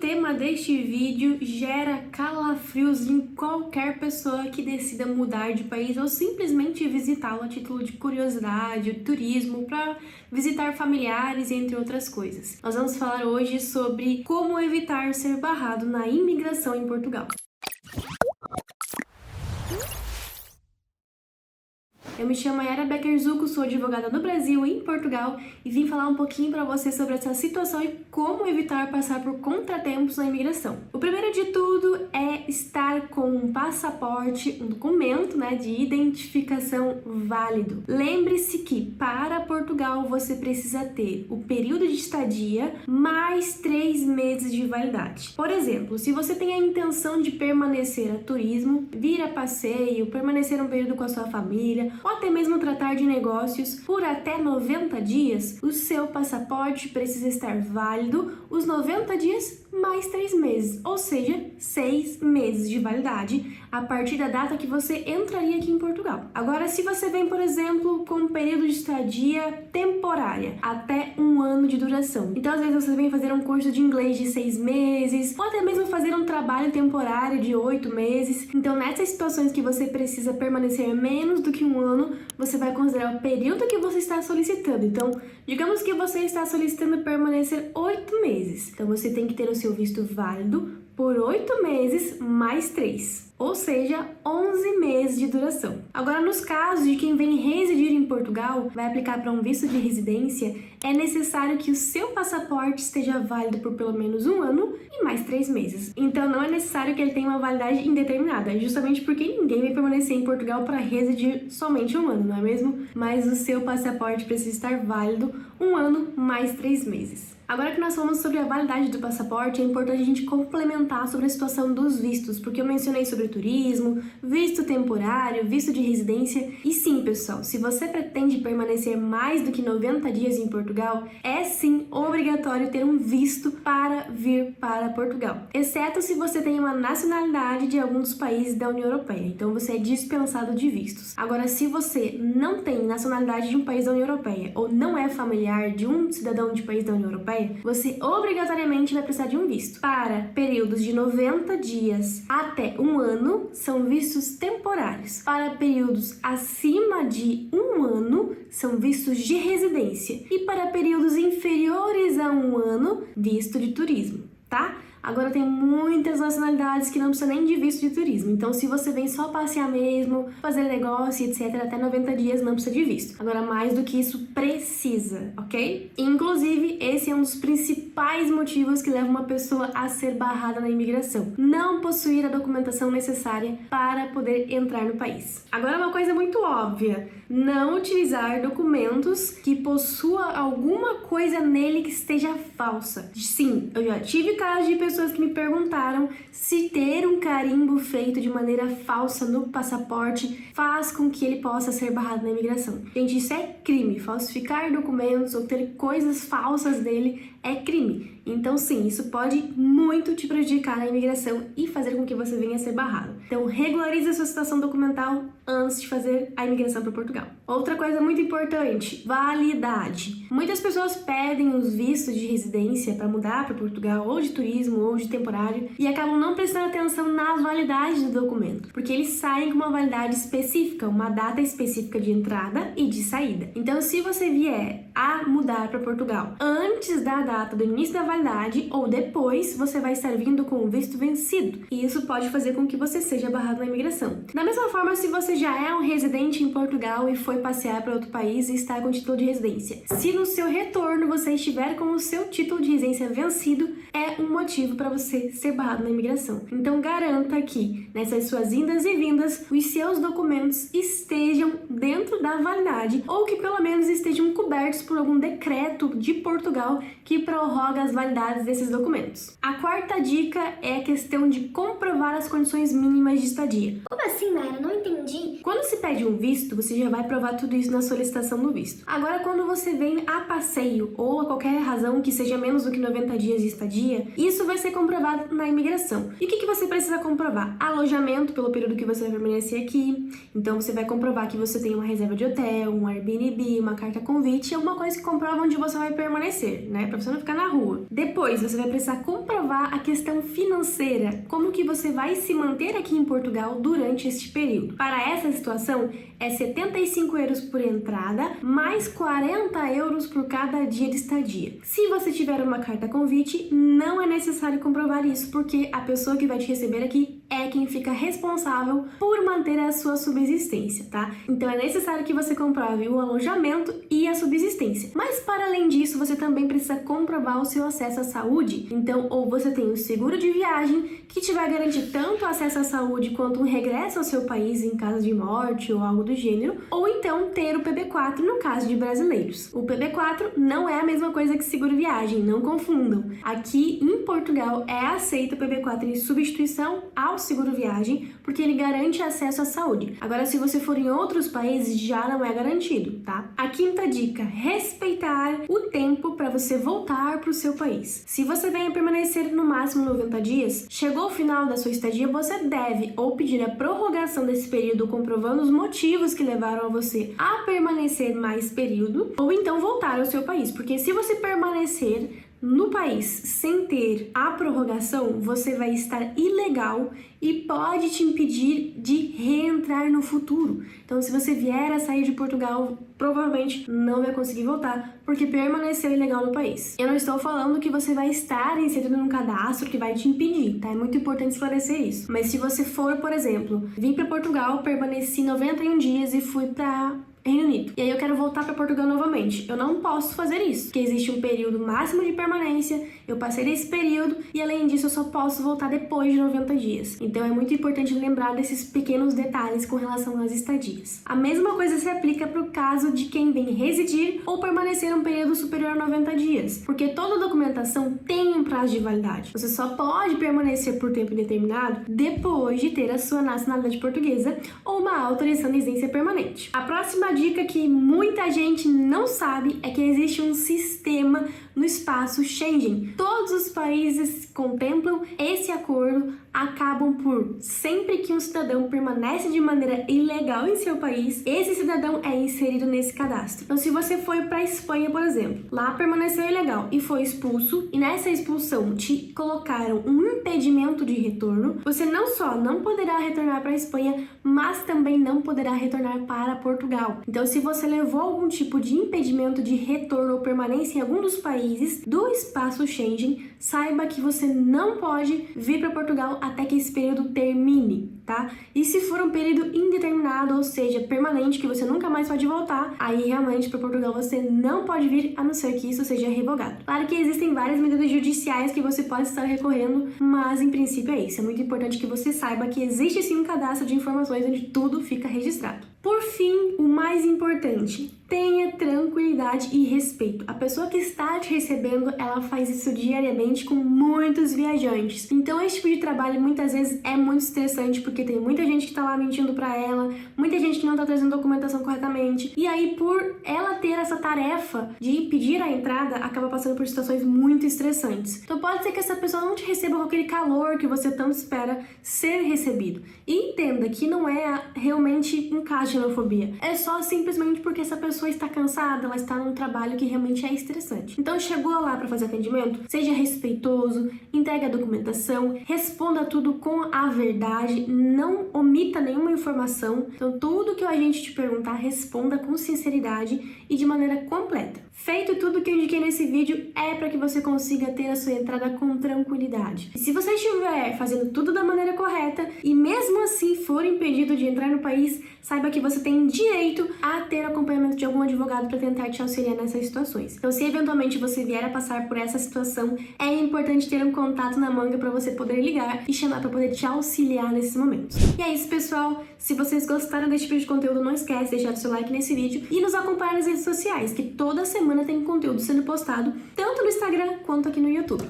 tema deste vídeo gera calafrios em qualquer pessoa que decida mudar de país ou simplesmente visitá-lo a título de curiosidade, turismo, para visitar familiares, entre outras coisas. Nós vamos falar hoje sobre como evitar ser barrado na imigração em Portugal. Eu me chamo Mayara Becker-Zucco, sou advogada no Brasil e em Portugal e vim falar um pouquinho para você sobre essa situação e como evitar passar por contratempos na imigração. O primeiro de tudo é estar com um passaporte, um documento, de identificação válido. Lembre-se que para Portugal você precisa ter o período de estadia mais 3 meses de validade. Por exemplo, se você tem a intenção de permanecer a turismo, vir a passeio, permanecer um período com a sua família, ou até mesmo tratar de negócios por até 90 dias, o seu passaporte precisa estar válido os 90 dias mais 3 meses, ou seja, 6 meses de validade a partir da data que você entraria aqui em Portugal. Agora, se você vem, por exemplo, com um período de estadia temporária, até 1 ano de duração. Então, às vezes você vem fazer um curso de inglês de 6 meses, ou até mesmo fazer um trabalho temporário de 8 meses. Então, nessas situações que você precisa permanecer menos do que 1 ano, você vai considerar o período que você está solicitando. Então, digamos que você está solicitando permanecer 8 meses. Então, você tem que ter o seu visto válido por 8 meses mais 3, ou seja, 11 meses de duração. Agora, nos casos de quem vem residir em Portugal, vai aplicar para um visto de residência, é necessário que o seu passaporte esteja válido por pelo menos 1 ano e mais 3 meses. Então, não é necessário que ele tenha uma validade indeterminada, justamente porque ninguém vai permanecer em Portugal para residir somente 1 ano, não é mesmo? Mas o seu passaporte precisa estar válido 1 ano mais 3 meses. Agora que nós falamos sobre a validade do passaporte, é importante a gente complementar sobre a situação dos vistos, porque eu mencionei sobre turismo, visto temporário, visto de residência. E sim, pessoal, se você pretende permanecer mais do que 90 dias em Portugal, é sim obrigatório ter um visto para vir para Portugal, exceto se você tem uma nacionalidade de algum dos países da União Europeia, então você é dispensado de vistos. Agora, se você não tem nacionalidade de um país da União Europeia ou não é familiar de um cidadão de país da União Europeia, você obrigatoriamente vai precisar de um visto. Para períodos de 90 dias até 1 ano, são vistos temporários. Para períodos acima de 1 ano, são vistos de residência. E para períodos inferiores a 1 ano, visto de turismo, tá? Agora, tem muitas nacionalidades que não precisam nem de visto de turismo. Então, se você vem só passear mesmo, fazer negócio, etc., até 90 dias não precisa de visto. Agora, mais do que isso, precisa, ok? Inclusive, esse é um dos principais motivos que leva uma pessoa a ser barrada na imigração: não possuir a documentação necessária para poder entrar no país. Agora, uma coisa muito óbvia: não utilizar documentos que possua alguma coisa nele que esteja falsa. Sim, eu já tive casos de pessoas que me perguntaram se ter um carimbo feito de maneira falsa no passaporte faz com que ele possa ser barrado na imigração. Gente, isso é crime. Falsificar documentos ou ter coisas falsas dele é crime. Então, sim, isso pode muito te prejudicar na imigração e fazer com que você venha a ser barrado. Então, regularize a sua situação documental antes de fazer a imigração para Portugal. Outra coisa muito importante: validade. Muitas pessoas pedem os vistos de residência para mudar para Portugal, ou de turismo, ou de temporário, e acabam não prestando atenção nas validades do documento, porque eles saem com uma validade específica, uma data específica de entrada e de saída. Então, se você vier a mudar para Portugal antes da data do início da validade ou depois, você vai estar vindo com o visto vencido, e isso pode fazer com que você seja barrado na imigração. Da mesma forma, se você já é um residente em Portugal e foi passear para outro país e está com título de residência, se no seu retorno você estiver com o seu título de residência vencido, é um motivo para você ser barrado na imigração. Então, garanta que nessas suas indas e vindas os seus documentos estejam dentro da validade, ou que pelo menos estejam cobertos por algum decreto de Portugal que prorroga as validades desses documentos. A quarta dica é a questão de comprovar as condições mínimas de estadia. Como assim, Mayara? Não entendi. Quando se pede um visto, você já vai provar tudo isso na solicitação do visto. Agora, quando você vem a passeio ou a qualquer razão que seja menos do que 90 dias de estadia, isso vai ser comprovado na imigração. E o que você precisa comprovar? Alojamento pelo período que você vai permanecer aqui. Então, você vai comprovar que você tem uma reserva de hotel, um Airbnb, uma carta convite, alguma coisa que comprova onde você vai permanecer, né? Pra você não ficar na rua. Depois, você vai precisar comprovar a questão financeira, como que você vai se manter aqui em Portugal durante este período. Para essa situação, é 75 euros por entrada, mais 40 euros por cada dia de estadia. Se você tiver uma carta convite, não é necessário comprovar isso, porque a pessoa que vai te receber aqui é quem fica responsável por manter a sua subsistência, tá? Então é necessário que você comprove o alojamento e a subsistência. Mas para além disso, você também precisa comprovar o seu acesso à saúde. Então, ou você tem o seguro de viagem, que te vai garantir tanto acesso à saúde quanto um regresso ao seu país em caso de morte ou algo do gênero, ou então ter o PB4 no caso de brasileiros. O PB4 não é a mesma coisa que seguro viagem, não confundam. Aqui em Portugal é aceito o PB4 em substituição ao seguro viagem, porque ele garante acesso à saúde. Agora, se você for em outros países, já não é garantido, tá? A quinta dica: respeitar o tempo para você voltar para o seu país. Se você vem a permanecer no máximo 90 dias, chegou o final da sua estadia, você deve ou pedir a prorrogação desse período comprovando os motivos que levaram a você a permanecer mais período, ou então voltar ao seu país, porque se você permanecer no país sem ter a prorrogação, você vai estar ilegal e pode te impedir de reentrar no futuro. Então, se você vier a sair de Portugal, provavelmente não vai conseguir voltar, porque permaneceu ilegal no país. Eu não estou falando que você vai estar inserido num cadastro que vai te impedir, tá? É muito importante esclarecer isso. Mas se você for, por exemplo, vim para Portugal, permaneci 91 dias e fui para Reino Unido, e aí eu quero voltar para Portugal novamente, eu não posso fazer isso, porque existe um período máximo de permanência, eu passei desse período e além disso eu só posso voltar depois de 90 dias. Então é muito importante lembrar desses pequenos detalhes com relação às estadias. A mesma coisa se aplica para o caso de quem vem residir ou permanecer um período superior a 90 dias, porque toda documentação tem um prazo de validade. Você só pode permanecer por tempo indeterminado depois de ter a sua nacionalidade portuguesa ou uma autorização de residência permanente. A próxima dica que muita gente não sabe é que existe um sistema no espaço Schengen. Todos os países que contemplam esse acordo acabam por, sempre que um cidadão permanece de maneira ilegal em seu país, esse cidadão é inserido nesse cadastro. Então, se você foi para a Espanha, por exemplo, lá permaneceu ilegal e foi expulso, e nessa expulsão te colocaram um impedimento de retorno, você não só não poderá retornar para a Espanha, mas também não poderá retornar para Portugal. Então, se você levou algum tipo de impedimento de retorno ou permanência em algum dos países do espaço Schengen, saiba que você não pode vir para Portugal até que esse período termine, tá? E se for um período indeterminado, ou seja, permanente, que você nunca mais pode voltar, aí realmente para Portugal você não pode vir, a não ser que isso seja revogado. Claro que existem várias medidas judiciais que você pode estar recorrendo, mas em princípio é isso. É muito importante que você saiba que existe sim um cadastro de informações onde tudo fica registrado. Por fim, o mais importante: tenha tranquilidade e respeito. A pessoa que está te recebendo, ela faz isso diariamente com muitos viajantes. Então, esse tipo de trabalho muitas vezes é muito estressante, porque tem muita gente que está lá mentindo para ela, muita gente que não está trazendo documentação corretamente. E aí, por ela ter essa tarefa de impedir a entrada, acaba passando por situações muito estressantes. Então, pode ser que essa pessoa não te receba com aquele calor que você tanto espera ser recebido. E entenda que não é realmente um caso de xenofobia. É só simplesmente porque essa pessoa está cansada, ela está num trabalho que realmente é estressante. Então, chegou lá para fazer atendimento, seja respeitoso, entregue a documentação, responda tudo com a verdade, não omita nenhuma informação. Então, tudo que o agente te perguntar, responda com sinceridade e de maneira completa. Feito tudo que eu indiquei nesse vídeo, é para que você consiga ter a sua entrada com tranquilidade. E se você estiver fazendo tudo da maneira correta e mesmo assim for impedido de entrar no país, saiba que você tem direito a ter acompanhamento de algum advogado para tentar te auxiliar nessas situações. Então, se eventualmente você vier a passar por essa situação, é importante ter um contato na manga para você poder ligar e chamar para poder te auxiliar nesses momentos. E é isso, pessoal. Se vocês gostaram desse tipo de conteúdo, não esquece de deixar o seu like nesse vídeo e nos acompanhar nas redes sociais, que toda semana tem conteúdo sendo postado, tanto no Instagram quanto aqui no YouTube.